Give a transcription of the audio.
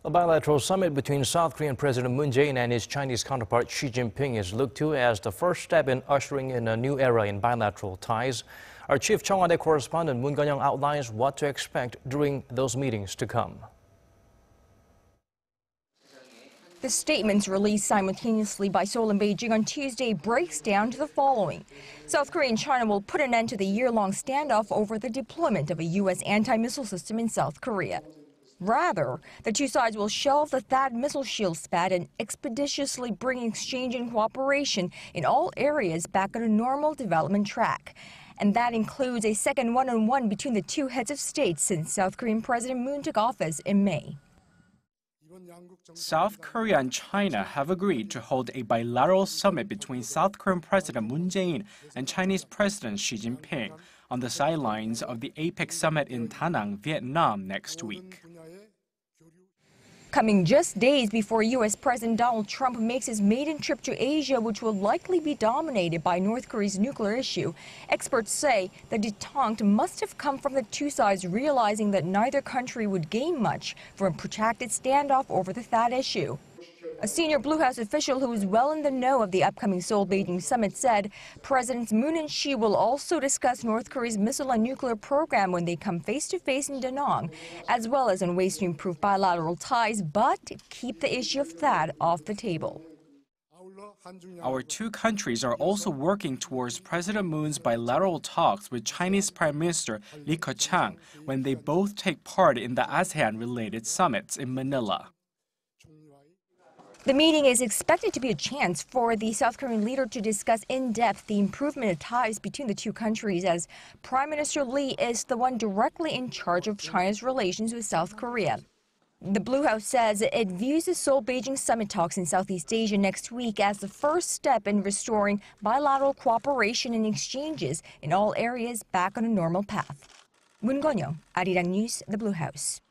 A bilateral summit between South Korean President Moon Jae-in and his Chinese counterpart Xi Jinping is looked to as the first step in ushering in a new era in bilateral ties. Our chief Cheongwadae correspondent Moon Connyoung outlines what to expect during those meetings to come. The statements released simultaneously by Seoul and Beijing on Tuesday breaks down to the following. South Korea and China will put an end to the year-long standoff over the deployment of a U.S. anti-missile system in South Korea. Rather, the two sides will shelve the THAAD missile shield spat and expeditiously bring exchange and cooperation in all areas back on a normal development track. And that includes a second one-on-one between the two heads of state since South Korean President Moon took office in May. South Korea and China have agreed to hold a bilateral summit between South Korean President Moon Jae-in and Chinese President Xi Jinping on the sidelines of the APEC summit in Da Nang, Vietnam next week. Coming just days before U.S. President Donald Trump makes his maiden trip to Asia, which will likely be dominated by North Korea's nuclear issue, experts say the detente must have come from the two sides realizing that neither country would gain much from a protracted standoff over the THAAD issue. A senior Blue House official who is well in the know of the upcoming Seoul-Beijing summit said Presidents Moon and Xi will also discuss North Korea's missile and nuclear program when they come face-to-face in Da Nang, as well as on ways to improve bilateral ties, but keep the issue of THAAD off the table. Our two countries are also working towards President Moon's bilateral talks with Chinese Prime Minister Li Keqiang when they both take part in the ASEAN-related summits in Manila. The meeting is expected to be a chance for the South Korean leader to discuss in depth the improvement of ties between the two countries, as Prime Minister Lee is the one directly in charge of China's relations with South Korea. The Blue House says it views the Seoul-Beijing summit talks in Southeast Asia next week as the first step in restoring bilateral cooperation and exchanges in all areas back on a normal path. Moon Connyoung, Arirang News, The Blue House.